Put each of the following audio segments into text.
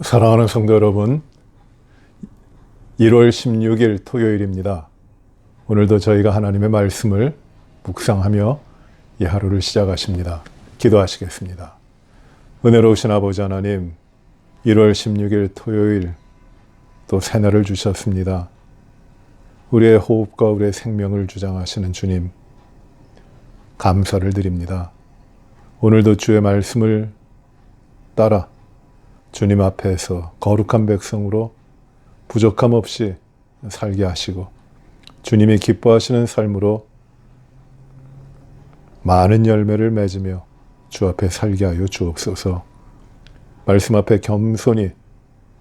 사랑하는 성도 여러분, 1월 16일 토요일입니다. 오늘도 저희가 하나님의 말씀을 묵상하며 이 하루를 시작하십니다. 기도하시겠습니다. 은혜로우신 아버지 하나님, 1월 16일 토요일 또 새날을 주셨습니다. 우리의 호흡과 우리의 생명을 주장하시는 주님, 감사를 드립니다. 오늘도 주의 말씀을 따라 주님 앞에서 거룩한 백성으로 부족함 없이 살게 하시고 주님이 기뻐하시는 삶으로 많은 열매를 맺으며 주 앞에 살게 하여 주옵소서. 말씀 앞에 겸손히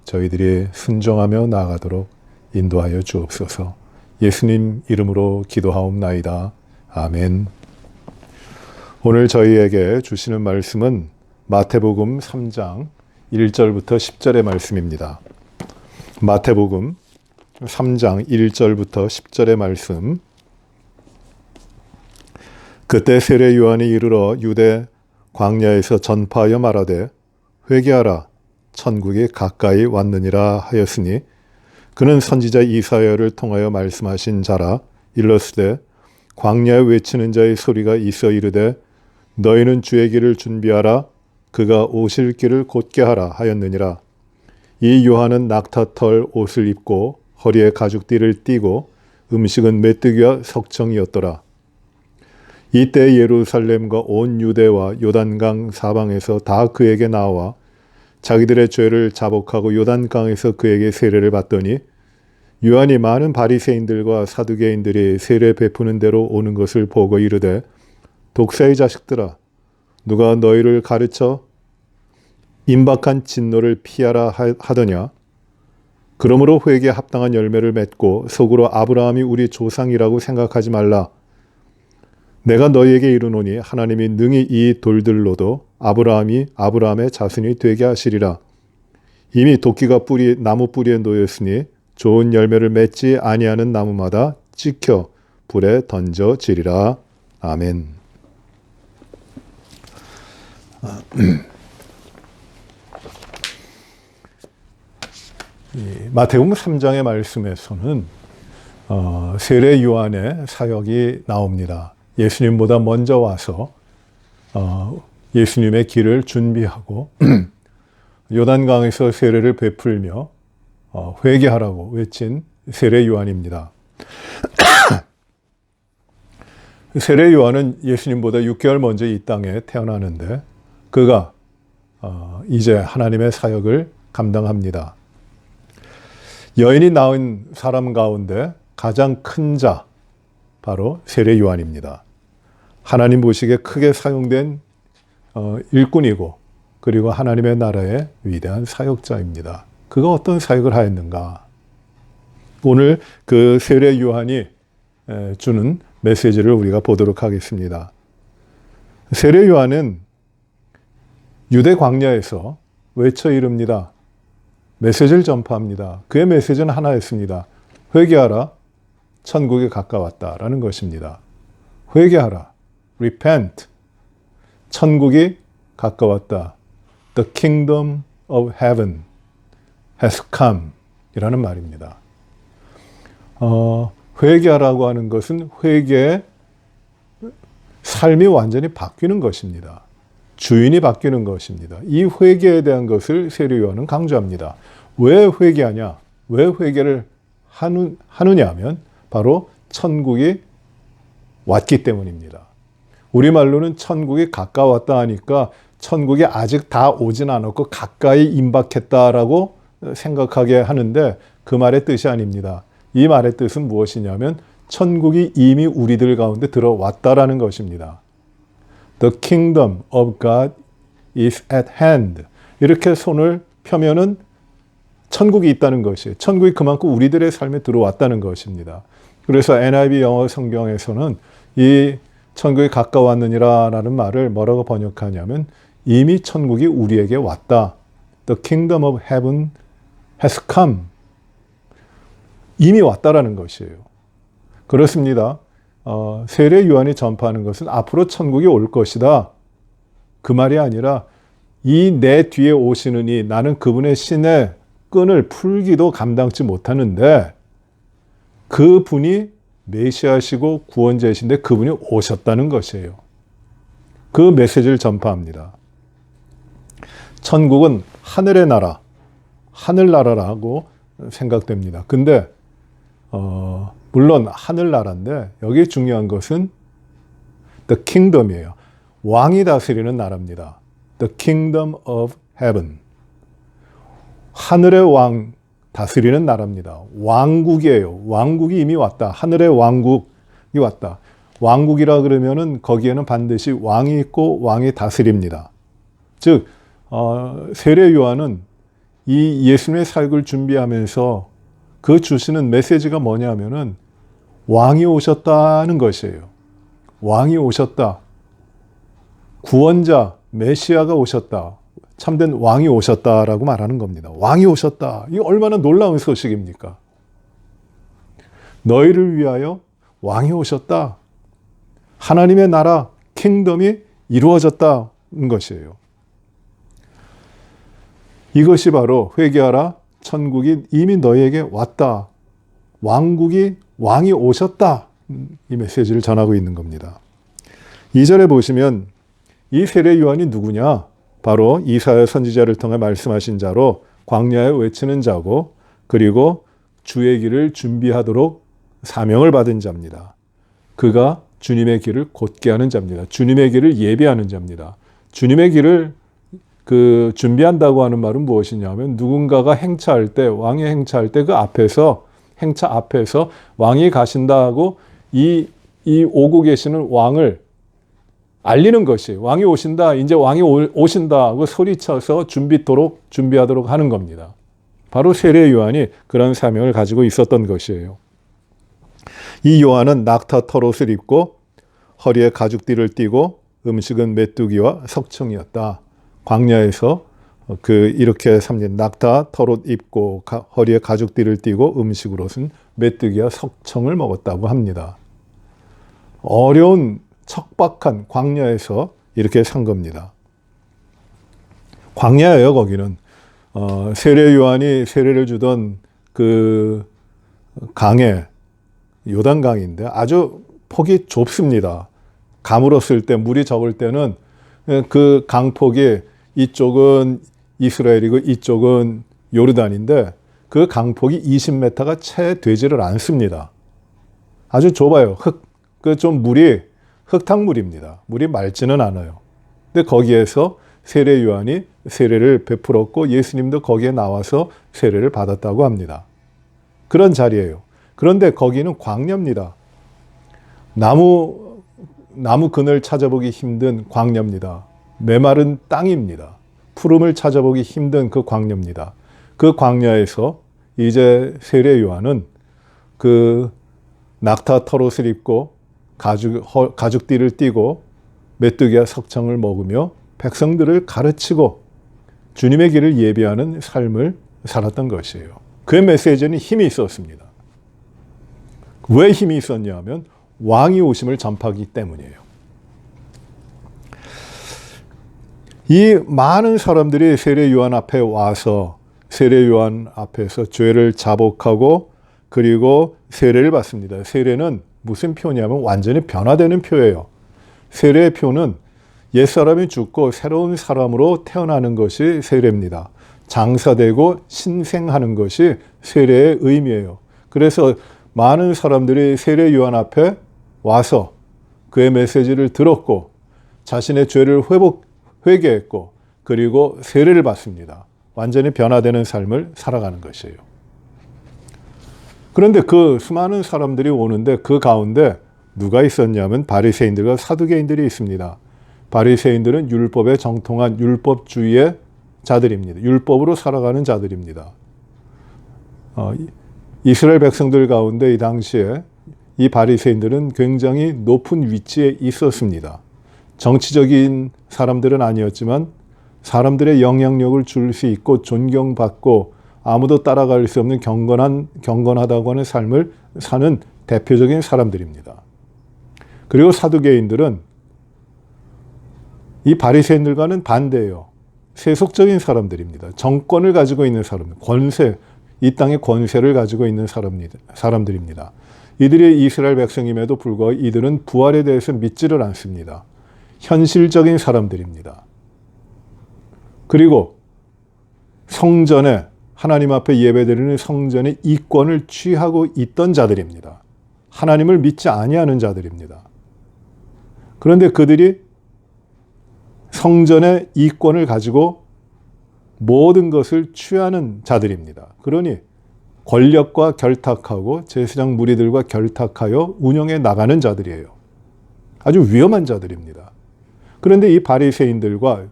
저희들이 순종하며 나아가도록 인도하여 주옵소서. 예수님 이름으로 기도하옵나이다. 아멘. 오늘 저희에게 주시는 말씀은 마태복음 3장 1절부터 10절의 말씀입니다. 마태복음 3장 1절부터 10절의 말씀. 그때 세례 요한이 이르러 유대 광야에서 전파하여 말하되 회개하라 천국이 가까이 왔느니라 하였으니 그는 선지자 이사야를 통하여 말씀하신 자라. 일러스되 광야에 외치는 자의 소리가 있어 이르되 너희는 주의 길을 준비하라 그가 오실 길을 곧게 하라 하였느니라. 이 요한은 낙타털 옷을 입고 허리에 가죽띠를 띠고 음식은 메뚜기와 석청이었더라. 이때 예루살렘과 온 유대와 요단강 사방에서 다 그에게 나와 자기들의 죄를 자복하고 요단강에서 그에게 세례를 받더니 요한이 많은 바리새인들과 사두개인들이 세례 베푸는 대로 오는 것을 보고 이르되 독사의 자식들아 누가 너희를 가르쳐 임박한 진노를 피하라 하더냐. 그러므로 회개에 합당한 열매를 맺고 속으로 아브라함이 우리 조상이라고 생각하지 말라. 내가 너희에게 이르노니 하나님이 능히 이 돌들로도 아브라함이 아브라함의 자손이 되게 하시리라. 이미 도끼가 나무 뿌리에 놓였으니 좋은 열매를 맺지 아니하는 나무마다 찍혀 불에 던져지리라. 아멘. 마태복음 3장의 말씀에서는 세례 요한의 사역이 나옵니다. 예수님보다 먼저 와서 예수님의 길을 준비하고 요단강에서 세례를 베풀며 회개하라고 외친 세례 요한입니다. 세례 요한은 예수님보다 6개월 먼저 이 땅에 태어나는데 그가 이제 하나님의 사역을 감당합니다. 여인이 낳은 사람 가운데 가장 큰 자, 바로 세례 요한입니다. 하나님 보시기에 크게 사용된 일꾼이고 그리고 하나님의 나라의 위대한 사역자입니다. 그가 어떤 사역을 하였는가? 오늘 그 세례 요한이 주는 메시지를 우리가 보도록 하겠습니다. 세례 요한은 유대 광야에서 외쳐 이릅니다. 메시지를 전파합니다. 그의 메시지는 하나였습니다. 회개하라, 천국이 가까웠다라는 것입니다. 회개하라, repent, 천국이 가까웠다. The kingdom of heaven has come 이라는 말입니다. 회개하라고 하는 것은 회개의 삶이 완전히 바뀌는 것입니다. 주인이 바뀌는 것입니다. 이 회개에 대한 것을 세례 요한은 강조합니다. 왜 회개하냐? 왜 회개를 하느냐 하면 바로 천국이 왔기 때문입니다. 우리말로는 천국이 가까웠다 하니까 천국이 아직 다 오진 않았고 가까이 임박했다라고 생각하게 하는데 그 말의 뜻이 아닙니다. 이 말의 뜻은 무엇이냐면 천국이 이미 우리들 가운데 들어왔다라는 것입니다. The kingdom of God is at hand. 이렇게 손을 펴면은 천국이 있다는 것이에요. 천국이 그만큼 우리들의 삶에 들어왔다는 것입니다. 그래서 NIV 영어 성경에서는 이 천국이 가까웠느니라 라는 말을 뭐라고 번역하냐면 이미 천국이 우리에게 왔다. The kingdom of heaven has come. 이미 왔다라는 것이에요. 그렇습니다. 세례 요한이 전파하는 것은 앞으로 천국이 올 것이다. 그 말이 아니라 이 내 뒤에 오시느니 나는 그분의 신의 끈을 풀기도 감당치 못하는데 그분이 메시아시고 구원자이신데 그분이 오셨다는 것이에요. 그 메시지를 전파합니다. 천국은 하늘의 나라, 하늘나라라고 생각됩니다. 근데 물론 하늘나라인데 여기 중요한 것은 The Kingdom이에요. 왕이 다스리는 나라입니다. The Kingdom of Heaven. 하늘의 왕 다스리는 나라입니다. 왕국이에요. 왕국이 이미 왔다. 하늘의 왕국이 왔다. 왕국이라 그러면은 거기에는 반드시 왕이 있고 왕이 다스립니다. 즉 세례 요한은 이 예수님의 사역을 준비하면서 그 주시는 메시지가 뭐냐면은 왕이 오셨다는 것이에요. 왕이 오셨다. 구원자, 메시아가 오셨다. 참된 왕이 오셨다라고 말하는 겁니다. 왕이 오셨다. 이게 얼마나 놀라운 소식입니까? 너희를 위하여 왕이 오셨다. 하나님의 나라, 킹덤이 이루어졌다는 것이에요. 이것이 바로 회개하라. 천국이 이미 너희에게 왔다. 왕이 오셨다. 이 메시지를 전하고 있는 겁니다. 2절에 보시면 이 세례 요한이 누구냐? 바로 이사야 선지자를 통해 말씀하신 자로 광야에 외치는 자고 그리고 주의 길을 준비하도록 사명을 받은 자입니다. 그가 주님의 길을 곧게 하는 자입니다. 주님의 길을 예비하는 자입니다. 주님의 길을 준비한다고 하는 말은 무엇이냐면 누군가가 행차할 때, 왕이 행차할 때 그 앞에서, 행차 앞에서 왕이 가신다고 이 오고 계시는 왕을 알리는 것이 왕이 오신다, 이제 왕이 오신다 하고 소리쳐서 준비하도록 하는 겁니다. 바로 세례 요한이 그런 사명을 가지고 있었던 것이에요. 이 요한은 낙타 털옷을 입고 허리에 가죽띠를 띠고 음식은 메뚜기와 석청이었다. 광야에서 이렇게 삼는 낙타 털옷 입고 허리에 가죽띠를 띠고 음식으로는 메뚜기와 석청을 먹었다고 합니다. 어려운 척박한 광야에서 이렇게 산 겁니다. 광야예요, 거기는. 세례 요한이 세례를 주던 그 강에, 요단강인데 아주 폭이 좁습니다. 가물었을 때, 물이 적을 때는 그 강폭이 이쪽은 이스라엘이고 이쪽은 요르단인데 그 강폭이 20m가 채 되지를 않습니다. 아주 좁아요. 물이 흙탕물입니다. 물이 맑지는 않아요. 근데 거기에서 세례 요한이 세례를 베풀었고 예수님도 거기에 나와서 세례를 받았다고 합니다. 그런 자리예요. 그런데 거기는 광야입니다. 나무 그늘 찾아보기 힘든 광야입니다. 메마른 땅입니다. 푸름을 찾아보기 힘든 그 광야입니다. 그 광야에서 이제 세례 요한은 그 낙타 털옷을 입고 가죽띠를 띠고 메뚜기와 석청을 먹으며 백성들을 가르치고 주님의 길을 예비하는 삶을 살았던 것이에요. 그의 메시지는 힘이 있었습니다. 왜 힘이 있었냐 하면 왕이 오심을 전파하기 때문이에요. 이 많은 사람들이 세례 요한 앞에 와서 세례 요한 앞에서 죄를 자복하고 그리고 세례를 받습니다. 세례는 무슨 표냐면 완전히 변화되는 표예요. 세례의 표는 옛사람이 죽고 새로운 사람으로 태어나는 것이 세례입니다. 장사되고 신생하는 것이 세례의 의미예요. 그래서 많은 사람들이 세례 요한 앞에 와서 그의 메시지를 들었고 자신의 죄를 회개했고 그리고 세례를 받습니다. 완전히 변화되는 삶을 살아가는 것이에요. 그런데 그 수많은 사람들이 오는데 그 가운데 누가 있었냐면 바리새인들과 사두개인들이 있습니다. 바리새인들은 율법에 정통한 율법주의의 자들입니다. 율법으로 살아가는 자들입니다. 이스라엘 백성들 가운데 이 당시에 이 바리새인들은 굉장히 높은 위치에 있었습니다. 정치적인 사람들은 아니었지만 사람들의 영향력을 줄 수 있고 존경받고 아무도 따라갈 수 없는 경건하다고 하는 삶을 사는 대표적인 사람들입니다. 그리고 사두개인들은 이 바리새인들과는 반대예요. 세속적인 사람들입니다. 정권을 가지고 있는 사람들, 권세, 이 땅의 권세를 가지고 있는 사람들입니다. 이들이 이스라엘 백성임에도 불구하고 이들은 부활에 대해서 믿지를 않습니다. 현실적인 사람들입니다. 그리고 성전에, 하나님 앞에 예배드리는 성전의 이권을 취하고 있던 자들입니다. 하나님을 믿지 아니하는 자들입니다. 그런데 그들이 성전의 이권을 가지고 모든 것을 취하는 자들입니다. 그러니 권력과 결탁하고 제사장 무리들과 결탁하여 운영해 나가는 자들이에요. 아주 위험한 자들입니다. 그런데 이 바리새인들과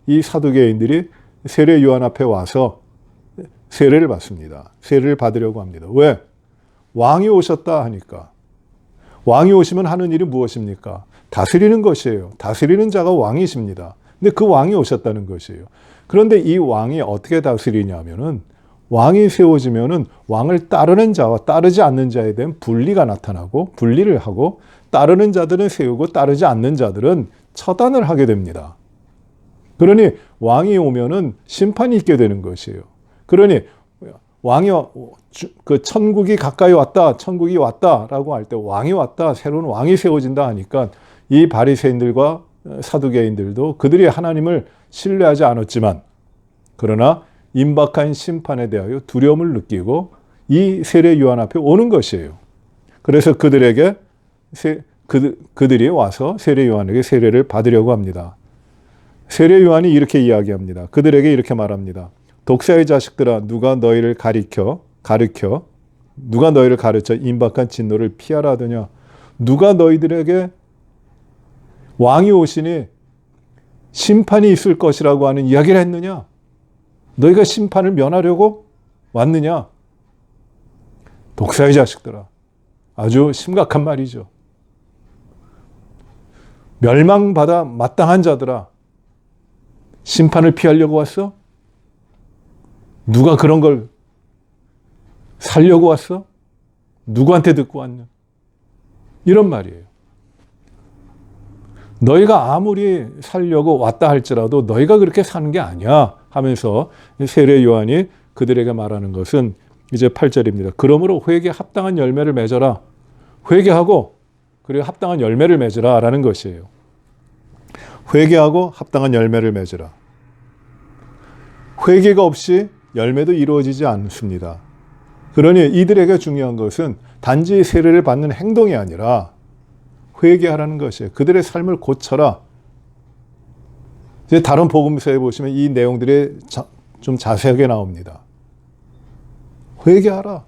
이 사두개인들이 세례 요한 앞에 와서 세례를 받습니다. 세례를 받으려고 합니다. 왜? 왕이 오셨다 하니까. 왕이 오시면 하는 일이 무엇입니까? 다스리는 것이에요. 다스리는 자가 왕이십니다. 근데 그 왕이 오셨다는 것이에요. 그런데 이 왕이 어떻게 다스리냐면은 왕이 세워지면은 왕을 따르는 자와 따르지 않는 자에 대한 분리가 나타나고 분리를 하고 따르는 자들은 세우고 따르지 않는 자들은 처단을 하게 됩니다. 그러니 왕이 오면은 심판이 있게 되는 것이에요. 그러니 왕이 그 천국이 가까이 왔다, 천국이 왔다라고 할 때 왕이 왔다, 새로운 왕이 세워진다 하니까 이 바리새인들과 사두개인들도 그들이 하나님을 신뢰하지 않았지만 그러나 임박한 심판에 대하여 두려움을 느끼고 이 세례 요한 앞에 오는 것이에요. 그래서 그들에게 그들이 와서 세례 요한에게 세례를 받으려고 합니다. 세례 요한이 이렇게 이야기합니다. 그들에게 이렇게 말합니다. 독사의 자식들아, 누가 너희를 가르쳐 임박한 진노를 피하라 하더냐? 누가 너희들에게 왕이 오시니 심판이 있을 것이라고 하는 이야기를 했느냐? 너희가 심판을 면하려고 왔느냐? 독사의 자식들아. 아주 심각한 말이죠. 멸망받아 마땅한 자들아. 심판을 피하려고 왔어? 누가 그런 걸 살려고 왔어? 누구한테 듣고 왔냐? 이런 말이에요. 너희가 아무리 살려고 왔다 할지라도 너희가 그렇게 사는 게 아니야 하면서 세례 요한이 그들에게 말하는 것은 이제 8절입니다. 그러므로 회개에 합당한 열매를 맺어라. 회개하고 그리고 합당한 열매를 맺으라 라는 것이에요. 회개하고 합당한 열매를 맺으라. 회개가 없이 열매도 이루어지지 않습니다. 그러니 이들에게 중요한 것은 단지 세례를 받는 행동이 아니라 회개하라는 것이에요. 그들의 삶을 고쳐라. 이제 다른 복음서에 보시면 이 내용들이 좀 자세하게 나옵니다. 회개하라.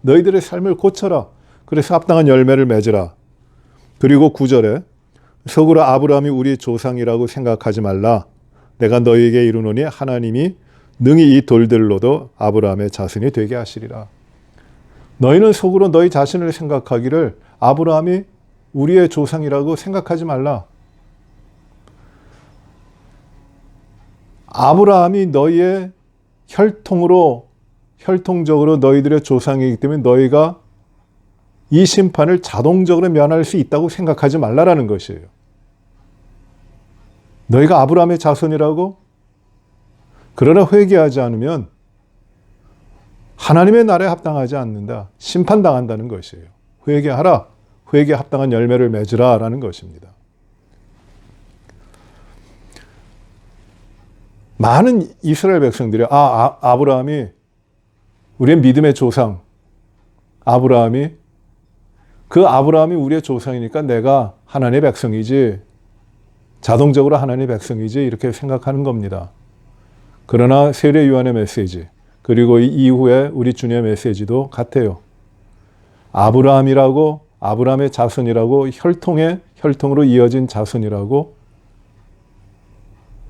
너희들의 삶을 고쳐라. 그래서 합당한 열매를 맺으라. 그리고 9절에 속으로 아브라함이 우리 조상이라고 생각하지 말라. 내가 너희에게 이르노니 하나님이 능히 이 돌들로도 아브라함의 자손이 되게 하시리라. 너희는 속으로 너희 자신을 생각하기를 아브라함이 우리의 조상이라고 생각하지 말라. 아브라함이 너희의 혈통적으로 너희들의 조상이기 때문에 너희가 이 심판을 자동적으로 면할 수 있다고 생각하지 말라라는 것이에요. 너희가 아브라함의 자손이라고? 그러나 회개하지 않으면 하나님의 나라에 합당하지 않는다. 심판당한다는 것이에요. 회개하라. 회개에 합당한 열매를 맺으라 라는 것입니다. 많은 이스라엘 백성들이 아브라함이 우리의 믿음의 조상, 아브라함이 우리의 조상이니까 내가 하나님의 백성이지, 자동적으로 하나님의 백성이지 이렇게 생각하는 겁니다. 그러나 세례 요한의 메시지 그리고 이후에 우리 주님의 메시지도 같아요. 아브라함의 자손이라고 혈통으로 이어진 자손이라고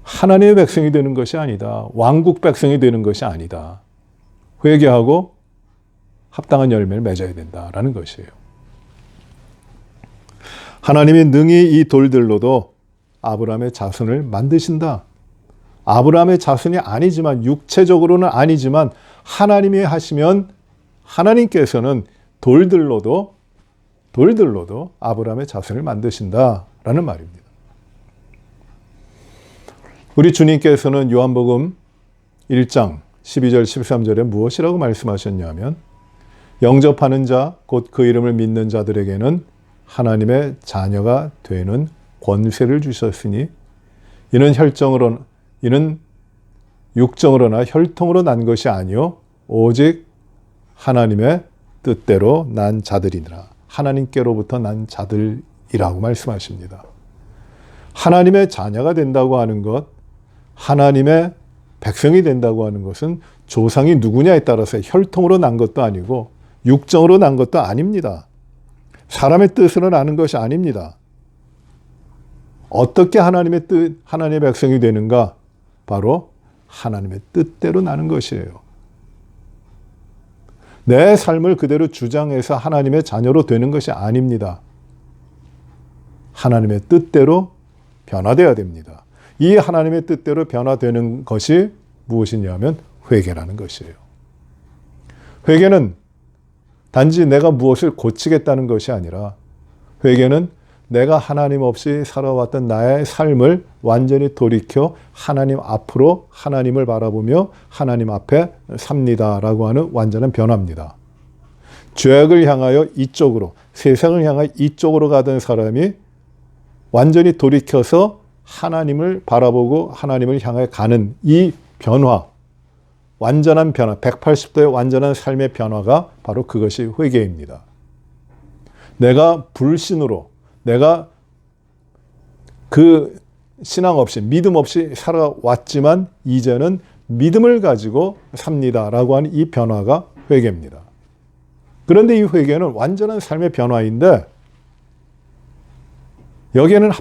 하나님의 백성이 되는 것이 아니다. 왕국 백성이 되는 것이 아니다. 회개하고 합당한 열매를 맺어야 된다라는 것이에요. 하나님이 능히 이 돌들로도 아브라함의 자손을 만드신다. 아브라함의 자손이 아니지만 육체적으로는 아니지만 하나님이 하시면 하나님께서는 돌들로도 아브라함의 자손을 만드신다라는 말입니다. 우리 주님께서는 요한복음 1장 12절 13절에 무엇이라고 말씀하셨냐면 영접하는 자, 곧 그 이름을 믿는 자들에게는 하나님의 자녀가 되는 권세를 주셨으니 이는 육정으로나 혈통으로 난 것이 아니요 오직 하나님의 뜻대로 난 자들이니라. 하나님께로부터 난 자들이라고 말씀하십니다. 하나님의 자녀가 된다고 하는 것, 하나님의 백성이 된다고 하는 것은 조상이 누구냐에 따라서 혈통으로 난 것도 아니고 육정으로 난 것도 아닙니다. 사람의 뜻으로 나는 것이 아닙니다. 어떻게 하나님의 뜻, 하나님의 백성이 되는가? 바로 하나님의 뜻대로 나는 것이에요. 내 삶을 그대로 주장해서 하나님의 자녀로 되는 것이 아닙니다. 하나님의 뜻대로 변화되어야 됩니다. 이 하나님의 뜻대로 변화되는 것이 무엇이냐면 회개라는 것이에요. 회개는 단지 내가 무엇을 고치겠다는 것이 아니라 회개는 내가 하나님 없이 살아왔던 나의 삶을 완전히 돌이켜 하나님 앞으로 하나님을 바라보며 하나님 앞에 삽니다라고 하는 완전한 변화입니다. 죄악을 향하여 이쪽으로, 세상을 향하여 이쪽으로 가던 사람이 완전히 돌이켜서 하나님을 바라보고 하나님을 향해 가는 이 변화, 완전한 변화, 180도의 완전한 삶의 변화가 바로 그것이 회개입니다. 내가 불신으로, 내가 그 신앙 없이, 믿음 없이 살아왔지만 이제는 믿음을 가지고 삽니다라고 하는 이 변화가 회개입니다. 그런데 이 회개는 완전한 삶의 변화인데 여기에는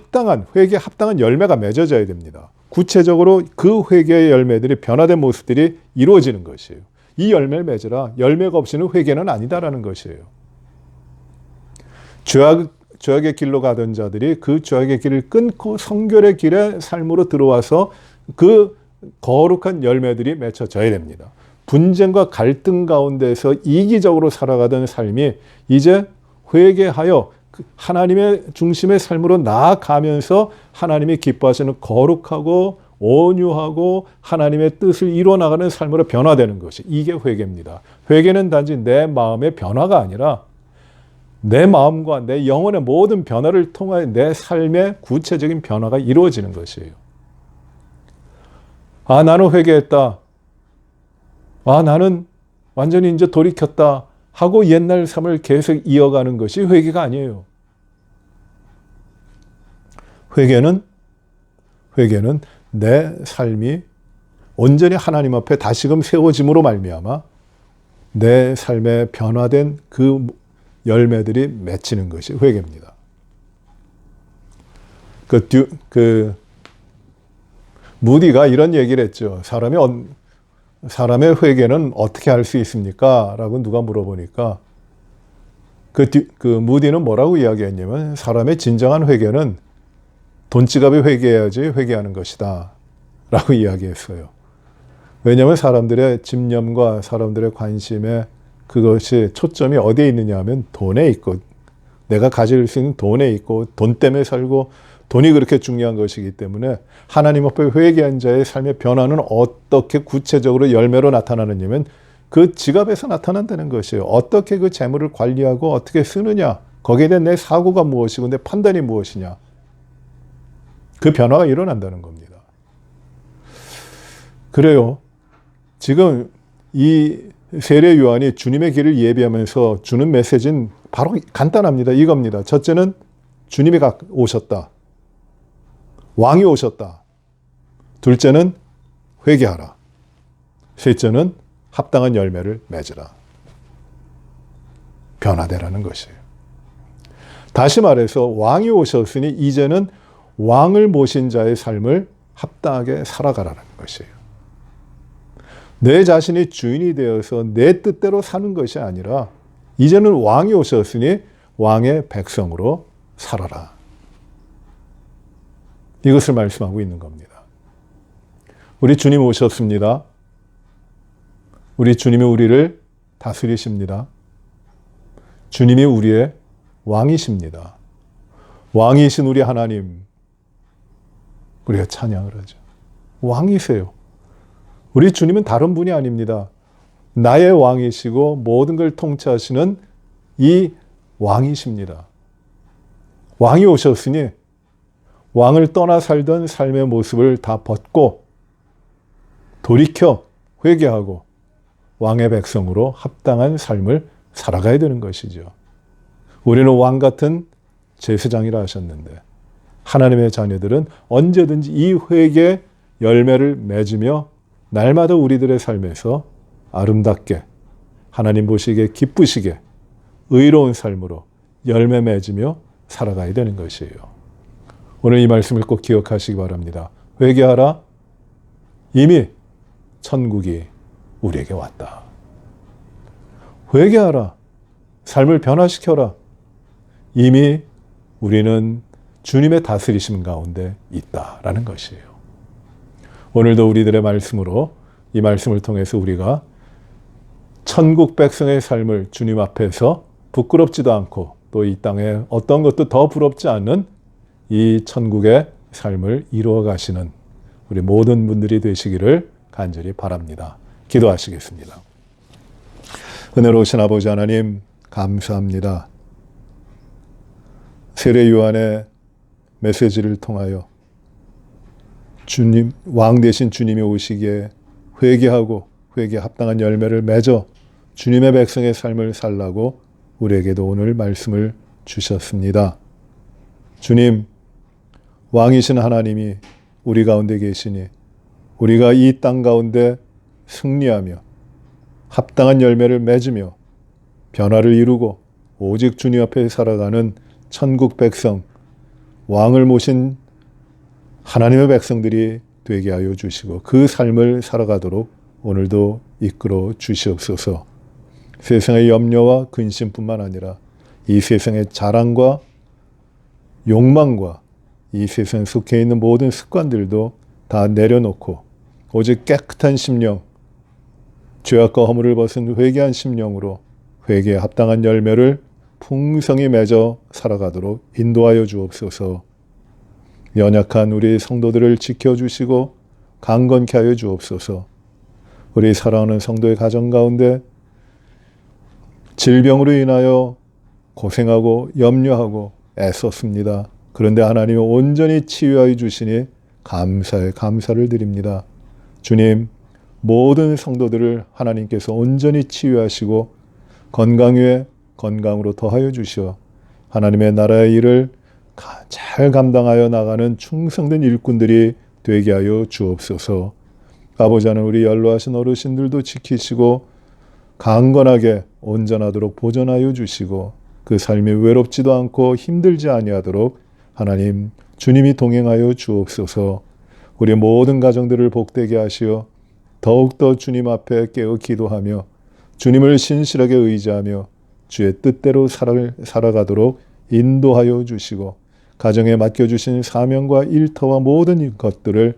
회개에 합당한 열매가 맺어져야 됩니다. 구체적으로 그 회개의 열매들이 변화된 모습들이 이루어지는 것이에요. 이 열매를 맺으라. 열매가 없이는 회개는 아니다라는 것이에요. 죄악의 길로 가던 자들이 그 죄악의 길을 끊고 성결의 길에 삶으로 들어와서 그 거룩한 열매들이 맺혀져야 됩니다. 분쟁과 갈등 가운데서 이기적으로 살아가던 삶이 이제 회개하여 하나님의 중심의 삶으로 나아가면서 하나님이 기뻐하시는 거룩하고 온유하고 하나님의 뜻을 이루어나가는 삶으로 변화되는 것이 이게 회개입니다. 회개는 단지 내 마음의 변화가 아니라 내 마음과 내 영혼의 모든 변화를 통하여 내 삶의 구체적인 변화가 이루어지는 것이에요. 아, 나는 회개했다. 아, 나는 완전히 이제 돌이켰다. 하고 옛날 삶을 계속 이어가는 것이 회개가 아니에요. 회개는 내 삶이 온전히 하나님 앞에 다시금 세워짐으로 말미암아 내 삶에 변화된 그 열매들이 맺히는 것이 회개입니다. 무디가 이런 얘기를 했죠. 사람의 회개는 어떻게 할 수 있습니까? 라고 누가 물어보니까 무디는 뭐라고 이야기했냐면 사람의 진정한 회개는 돈지갑에 회개해야지 회개하는 것이다 라고 이야기했어요. 왜냐하면 사람들의 집념과 사람들의 관심에 그것이 초점이 어디에 있느냐 하면 돈에 있고 내가 가질 수 있는 돈에 있고 돈 때문에 살고 돈이 그렇게 중요한 것이기 때문에 하나님 앞에 회개한 자의 삶의 변화는 어떻게 구체적으로 열매로 나타나느냐면 그 지갑에서 나타난다는 것이에요. 어떻게 그 재물을 관리하고 어떻게 쓰느냐. 거기에 대한 내 사고가 무엇이고 내 판단이 무엇이냐. 그 변화가 일어난다는 겁니다. 그래요. 지금 이 세례 요한이 주님의 길을 예비하면서 주는 메시지는 바로 간단합니다. 이겁니다. 첫째는 주님이 오셨다. 왕이 오셨다. 둘째는 회개하라. 셋째는 합당한 열매를 맺으라. 변화되라는 것이에요. 다시 말해서 왕이 오셨으니 이제는 왕을 모신 자의 삶을 합당하게 살아가라는 것이에요. 내 자신이 주인이 되어서 내 뜻대로 사는 것이 아니라 이제는 왕이 오셨으니 왕의 백성으로 살아라. 이것을 말씀하고 있는 겁니다. 우리 주님 오셨습니다. 우리 주님이 우리를 다스리십니다. 주님이 우리의 왕이십니다. 왕이신 우리 하나님, 우리가 찬양을 하죠. 왕이세요. 우리 주님은 다른 분이 아닙니다. 나의 왕이시고 모든 걸 통치하시는 이 왕이십니다. 왕이 오셨으니 왕을 떠나 살던 삶의 모습을 다 벗고 돌이켜 회개하고 왕의 백성으로 합당한 삶을 살아가야 되는 것이죠. 우리는 왕 같은 제사장이라 하셨는데 하나님의 자녀들은 언제든지 이 회개의 열매를 맺으며 날마다 우리들의 삶에서 아름답게 하나님 보시기에 기쁘시게 의로운 삶으로 열매 맺으며 살아가야 되는 것이에요. 오늘 이 말씀을 꼭 기억하시기 바랍니다. 회개하라. 이미 천국이 우리에게 왔다. 회개하라. 삶을 변화시켜라. 이미 우리는 주님의 다스리심 가운데 있다라는 것이에요. 오늘도 우리들의 말씀으로 이 말씀을 통해서 우리가 천국 백성의 삶을 주님 앞에서 부끄럽지도 않고 또 이 땅에 어떤 것도 더 부럽지 않은 이 천국의 삶을 이루어 가시는 우리 모든 분들이 되시기를 간절히 바랍니다. 기도하시겠습니다. 은혜로우신 아버지 하나님 감사합니다. 세례 요한의 메시지를 통하여 주님, 왕 되신 주님이 오시기에 회개하고 회개에 합당한 열매를 맺어 주님의 백성의 삶을 살라고 우리에게도 오늘 말씀을 주셨습니다. 주님, 왕이신 하나님이 우리 가운데 계시니 우리가 이 땅 가운데 승리하며 합당한 열매를 맺으며 변화를 이루고 오직 주님 앞에 살아가는 천국 백성, 왕을 모신 하나님의 백성들이 되게 하여 주시고 그 삶을 살아가도록 오늘도 이끌어 주시옵소서. 세상의 염려와 근심뿐만 아니라 이 세상의 자랑과 욕망과 이 세상에 속해 있는 모든 습관들도 다 내려놓고 오직 깨끗한 심령, 죄악과 허물을 벗은 회개한 심령으로 회개에 합당한 열매를 풍성히 맺어 살아가도록 인도하여 주옵소서. 연약한 우리 성도들을 지켜주시고 강건케 하여 주옵소서. 우리 사랑하는 성도의 가정 가운데 질병으로 인하여 고생하고 염려하고 애썼습니다. 그런데 하나님이 온전히 치유하여 주시니 감사를 드립니다. 주님, 모든 성도들을 하나님께서 온전히 치유하시고 건강 위에 건강으로 더하여 주시어 하나님의 나라의 일을 잘 감당하여 나가는 충성된 일꾼들이 되게 하여 주옵소서. 아버지 하나님, 우리 연로하신 어르신들도 지키시고 강건하게 온전하도록 보존하여 주시고 그 삶이 외롭지도 않고 힘들지 아니하도록 하나님 주님이 동행하여 주옵소서. 우리 모든 가정들을 복되게 하시어 더욱더 주님 앞에 깨어 기도하며 주님을 신실하게 의지하며 주의 뜻대로 살아가도록 인도하여 주시고 가정에 맡겨주신 사명과 일터와 모든 것들을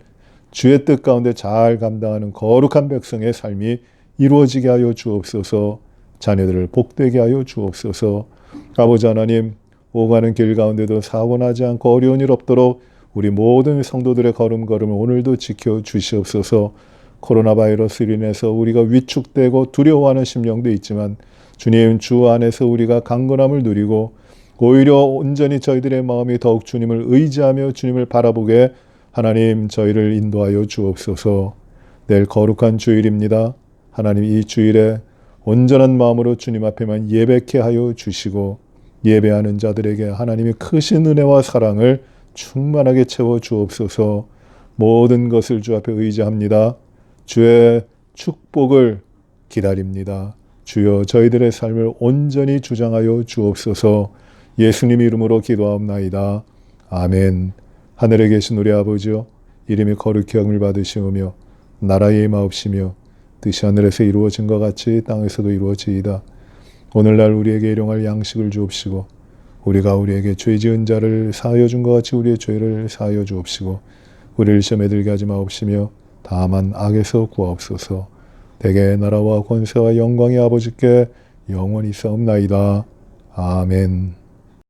주의 뜻 가운데 잘 감당하는 거룩한 백성의 삶이 이루어지게 하여 주옵소서. 자녀들을 복되게 하여 주옵소서. 아버지 하나님, 오가는 길 가운데도 사고 나지 않고 어려운 일 없도록 우리 모든 성도들의 걸음걸음을 오늘도 지켜 주시옵소서. 코로나 바이러스로 인해서 우리가 위축되고 두려워하는 심령도 있지만 주님, 주 안에서 우리가 강건함을 누리고 오히려 온전히 저희들의 마음이 더욱 주님을 의지하며 주님을 바라보게 하나님 저희를 인도하여 주옵소서. 내일 거룩한 주일입니다. 하나님, 이 주일에 온전한 마음으로 주님 앞에만 예배케 하여 주시고 예배하는 자들에게 하나님의 크신 은혜와 사랑을 충만하게 채워 주옵소서. 모든 것을 주 앞에 의지합니다. 주의 축복을 기다립니다. 주여, 저희들의 삶을 온전히 주장하여 주옵소서. 예수님 이름으로 기도하옵나이다. 아멘. 하늘에 계신 우리 아버지여, 이름이 거룩히 여김을 받으시오며 나라의 임하옵시며 뜻이 하늘에서 이루어진 것 같이 땅에서도 이루어지이다. 오늘날 우리에게 일용할 양식을 주옵시고 우리가 우리에게 죄 지은 자를 사하여 준 것 같이 우리의 죄를 사하여 주옵시고 우리를 시험에 들게 하지 마옵시며 다만 악에서 구하옵소서. 대개 나라와 권세와 영광이 아버지께 영원히 있사옵나이다. 아멘.